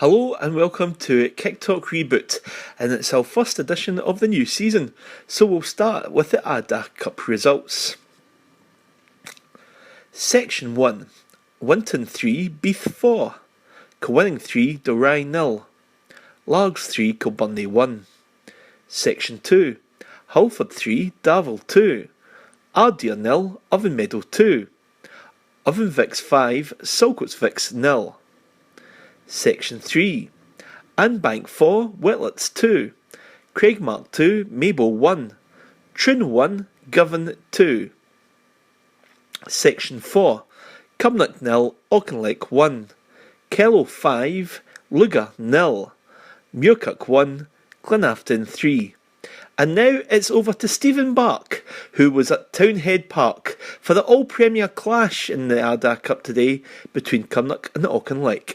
Hello and welcome to Kicktalk Reboot, and it's our first edition of the new season, so we'll start with the Ada Cup results. Section 1, Winton 3, Beath 4, Cowinning 3, Dorrye 0, Largs 3, Kilbirnie 1. Section 2, Halford 3, Davil 2, Ardere 0, Oven Meadow 2, Oven Vicks 5, Salcoats Vicks 0. Section 3, Anbank 4, Wetlets 2, Craigmark 2, Mabel 1, Troon 1, Govan 2. Section 4, Cumnock 0, Auchinleck 1, Kello 5, Luga 0, Muirkirk 1, Glenafton 3. And now it's over to Stephen Bark, who was at Townhead Park for the All-Premier clash in the Ada Cup today between Cumnock and Auchinleck.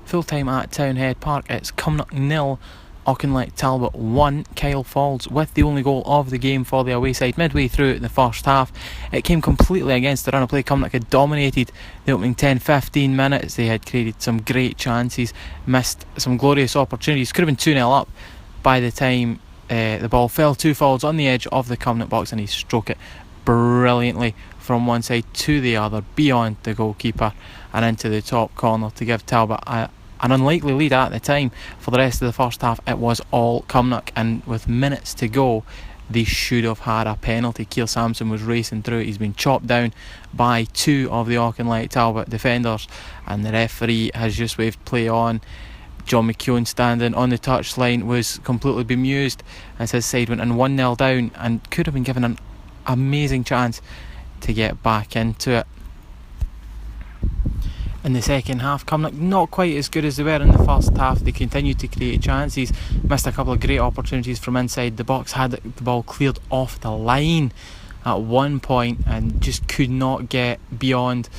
Full time at Townhead Park, it's Cumnock 0, Auchinleck Talbot 1. Kyle Falls with the only goal of the game for the away side. Midway through the first half, it came completely against the run of play. Cumnock had dominated the opening 10-15 minutes. They had created some great chances, missed some glorious opportunities. Could have been 2-0 up by the time the ball fell to Falls on the edge of the Cumnock box, and he struck it brilliantly from one side to the other, beyond the goalkeeper and into the top corner to give Talbot an unlikely lead at the time. For the rest of the first half, it was all Cumnock, and with minutes to go, they should have had a penalty. Keir Sampson was racing through it. He's been chopped down by two of the Auchinleck Talbot defenders, and the referee has just waved play on. John McKeown, standing on the touchline, was completely bemused as his side went in 1-0 down and could have been given an amazing chance to get back into it. In the second half, Cumnock not quite as good as they were in the first half. They continued to create chances, missed a couple of great opportunities from inside the box, had the ball cleared off the line at one point and just could not get beyond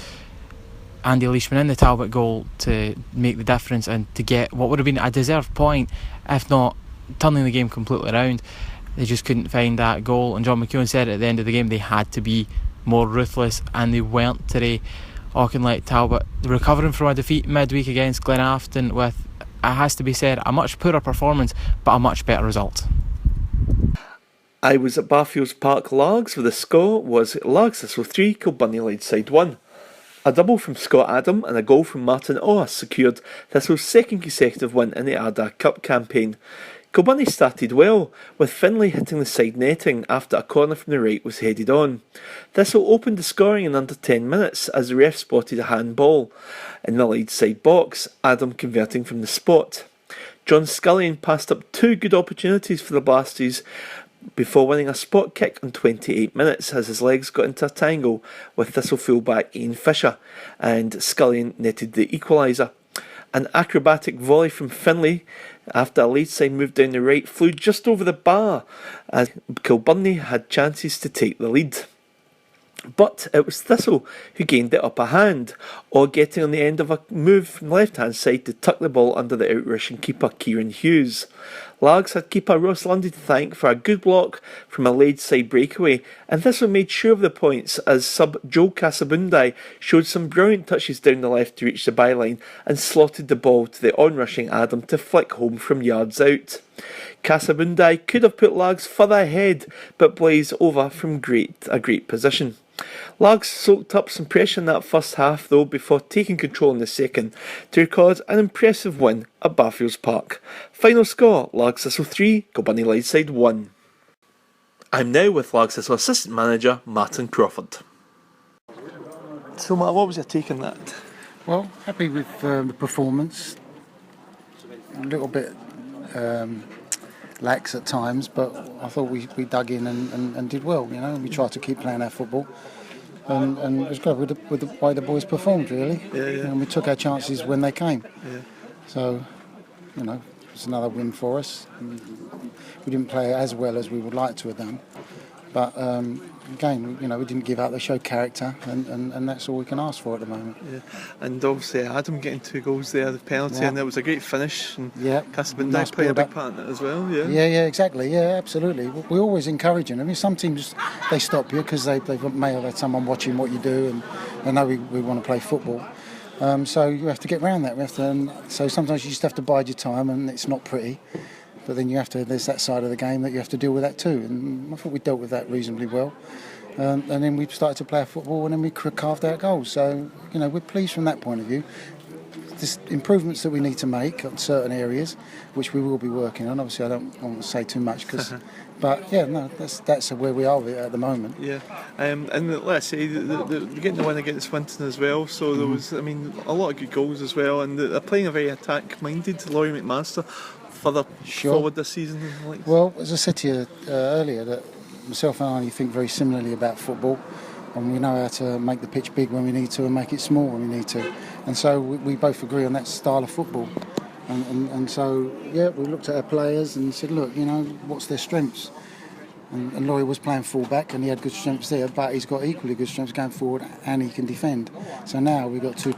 Andy Leishman in the Talbot goal to make the difference and to get what would have been a deserved point, if not turning the game completely around. They just couldn't find that goal, and John McKeown said at the end of the game they had to be more ruthless, and they weren't today. Auchinleck Talbot recovering from a defeat midweek against Glenafton with, it has to be said, a much poorer performance but a much better result. I was at Barfields Park Largs, where the score was Largs Thistle 3, Kilbirnie Leadside 1. A double from Scott Adam and a goal from Martin Oa secured Thistle's second consecutive win in the Ada Cup campaign. Kilbirnie started well, with Finlay hitting the side netting after a corner from the right was headed on. Thistle opened the scoring in under 10 minutes as the ref spotted a handball in the Leeds side box, Adam converting from the spot. John Scullion passed up two good opportunities for the Blasties before winning a spot kick on 28 minutes as his legs got into a tangle with Thistle fullback Ian Fisher, and Scullion netted the equaliser. An acrobatic volley from Finlay after a Leeds side move down the right flew just over the bar as Kilbirnie had chances to take the lead. But it was Thistle who gained the upper hand, or getting on the end of a move from the left hand side to tuck the ball under the out-rushing keeper Kieran Hughes. Largs had keeper Ross Lundy to thank for a good block from a Leeds side breakaway, and Thistle made sure of the points as sub Joel Casabundai showed some brilliant touches down the left to reach the byline and slotted the ball to the on-rushing Adam to flick home from yards out. Casabundai could have put Largs further ahead, but blazed over from a great position. Largs soaked up some pressure in that first half though before taking control in the second to record an impressive win at Barfields Park. Final score, Largs Thistle 3, Kilbirnie Leadside 1. I'm now with Largs Thistle Assistant Manager Martin Crawford. So Matt, what was your take on that? Well, happy with the performance. A little bit lax at times, but I thought we dug in and did well, you know, and we tried to keep playing our football. And it was good with the way the boys performed, really. Yeah. And we took our chances when they came. Yeah. So, you know, it's another win for us. We didn't play as well as we would like to have done. But again, you know, we didn't give up. They showed character, and that's all we can ask for at the moment. Yeah, and obviously Adam getting two goals there, the penalty, and it was a great finish. And Casabundai played a big part in it as well. Yeah, exactly. Yeah, absolutely. We always encourage them. I mean, some teams they stop you because they may have had someone watching what you do, and they know we want to play football. So you have to get around that. So sometimes you just have to bide your time, and it's not pretty. But then there's that side of the game that you have to deal with that too. And I thought we dealt with that reasonably well. And then we started to play our football, and then we carved out goals. So, we're pleased from that point of view. There's improvements that we need to make on certain areas, which we will be working on. Obviously, I don't want to say too much, but yeah, no, that's where we are at the moment. Yeah, and let's say they're getting the win against Winton as well. So there was, a lot of good goals as well, and they're playing a very attack-minded Laurie McMaster further forward this season. Well, as I said to you earlier, that myself and I think very similarly about football, and we know how to make the pitch big when we need to and make it small when we need to. And so we both agree on that style of football. And so, yeah, we looked at our players and said, look, what's their strengths? And Laurie was playing full-back and he had good strengths there, but he's got equally good strengths going forward and he can defend. So now we've got two,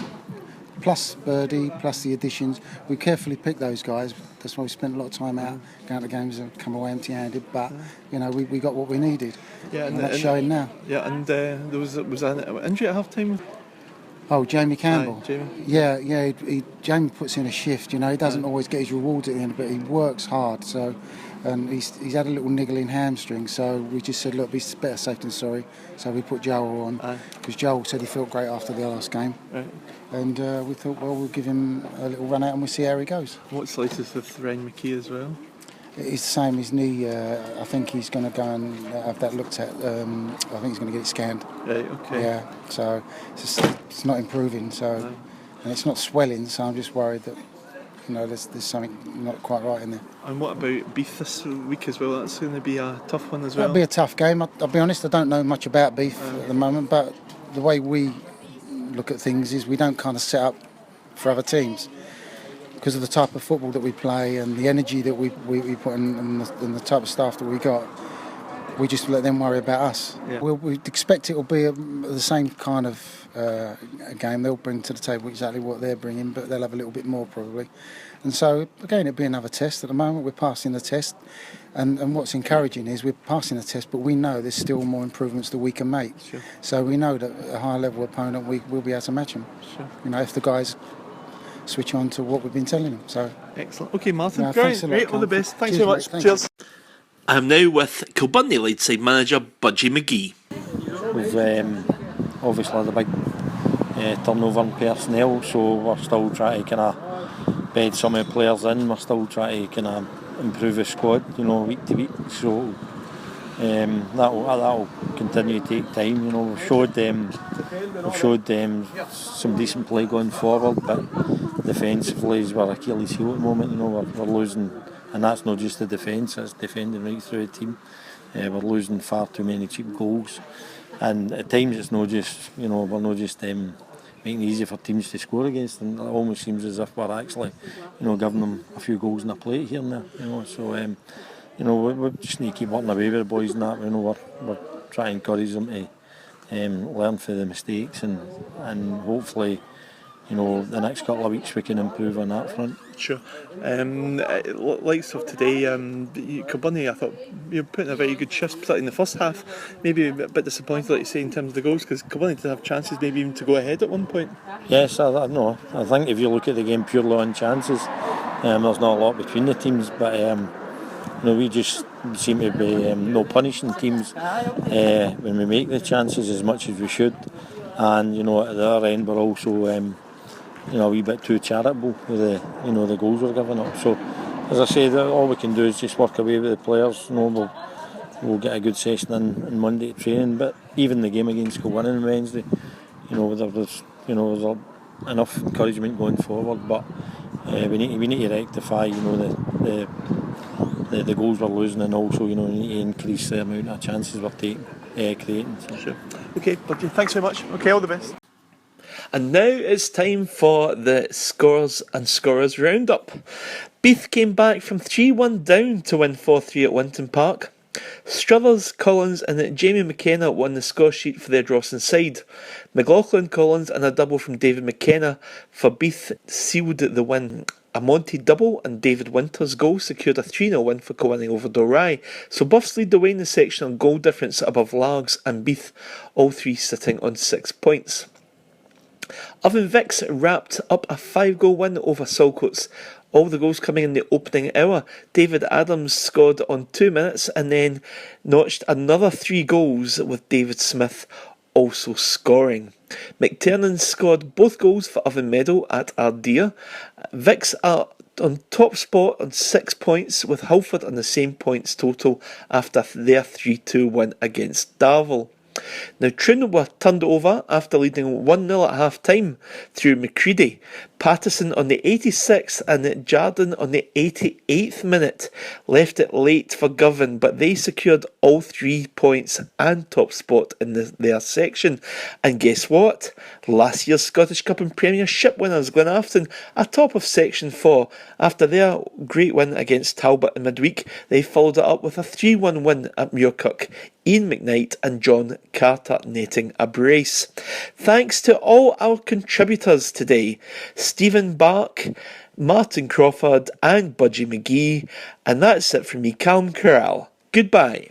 plus Birdie, plus the additions. We carefully picked those guys. That's why we spent a lot of time out, going to games and come away empty-handed. But, we got what we needed. Yeah, and that's showing now. Yeah, and there was an injury at half-time. Oh, Jamie Campbell. Aye, Jamie. Yeah. Jamie puts in a shift. He doesn't always get his rewards at the end, but he works hard. So, and he's had a little niggling hamstring. So we just said, look, it's better safe than sorry. So we put Joel on because Joel said he felt great after the last game. Right. And we thought, well, we'll give him a little run out and we'll see how he goes. What's the latest with Ryan McKee as well? It's the same. His knee, I think he's going to go and have that looked at. I think he's going to get it scanned. Right, okay. Yeah, so it's not improving, and it's not swelling, so I'm just worried that, there's something not quite right in there. And what about Beef this week as well? That's going to be a tough one as well. That'll be a tough game. I'll be honest, I don't know much about Beef at the moment, but the way we look at things is we don't kind of set up for other teams. Because of the type of football that we play and the energy that we put in and the type of staff that we got, we just let them worry about us. Yeah. We'd expect it will be the same kind of game. They'll bring to the table exactly what they're bringing, but they'll have a little bit more probably. And so, again, it'll be another test. At the moment, we're passing the test. And what's encouraging is we're passing the test, but we know there's still more improvements that we can make. Sure. So we know that a higher level opponent, we will be able to match them. Sure. If the guys switch on to what we've been telling them. So excellent. Okay, Martin. No, great. All the best. Thanks very much. Cheers. I am now with Kilbirnie lead side manager Budgie McGee. We've obviously had a big turnover in personnel, so we're still trying to kind of bed some of the players in. We're still trying to kind of improve the squad, week to week. So that'll continue to take time. We've showed some decent play going forward, but defensively is our Achilles heel at the moment. We're losing, and that's not just the defence; it's defending right through the team. We're losing far too many cheap goals, and at times it's not just we're not just making it easy for teams to score against, and it almost seems as if we're actually giving them a few goals in a plate here and there. So we just need to keep working away with the boys and that. We're trying to encourage them to learn from the mistakes and hopefully the next couple of weeks we can improve on that front. Sure. Likes of today, Kilbirnie, I thought you're putting a very good shift, particularly in the first half. Maybe a bit disappointed, like you say, in terms of the goals, because Kilbirnie did have chances maybe even to go ahead at one point. Yes, I know. I think if you look at the game purely on chances, there's not a lot between the teams, but we just seem to be not punishing teams when we make the chances as much as we should, and at the other end we're also a wee bit too charitable with the goals we're giving up. So as I say, all we can do is just work away with the players. We'll get a good session in Monday training, but even the game against Kilbirnie on Wednesday, there's enough encouragement going forward, but we need to rectify the goals we're losing, and also we need to increase the amount of chances we're creating. So. Sure. Okay, Budgie, thanks very much. Okay, all the best. And now it's time for the Scores and Scorers Roundup. Beath came back from 3-1 down to win 4-3 at Winton Park. Struthers, Collins and Jamie McKenna won the score sheet for their Drawson side. McLaughlin, Collins and a double from David McKenna for Beath sealed the win. A Monty double and David Winter's goal secured a 3-0 win for Kilwinning over Dorey. So Buffs lead the way in the section on goal difference above Largs and Beath, all three sitting on 6 points. Oven Vicks wrapped up a 5-goal win over Saltcoats. All the goals coming in the opening hour. David Adams scored on 2 minutes and then notched another 3 goals, with David Smith also scoring. McTiernan scored both goals for Oven Meadow at Ardea. Vicks are on top spot on 6 points, with Halford on the same points total after their 3-2 win against Darvel. Now, Troon were turned over after leading 1-0 at half-time through McCready. Patterson on the 86th and Jardine on the 88th minute left it late for Govan, but they secured all 3 points and top spot in their section. And guess what? Last year's Scottish Cup and Premiership winners Glenafton are top of Section 4. After their great win against Talbot in midweek, they followed it up with a 3-1 win at Muircook. Ian McKnight and John Carter netting a brace. Thanks to all our contributors today: Stephen Bark, Martin Crawford and Budgie McGee. And that's it from me, Callum Corral. Goodbye.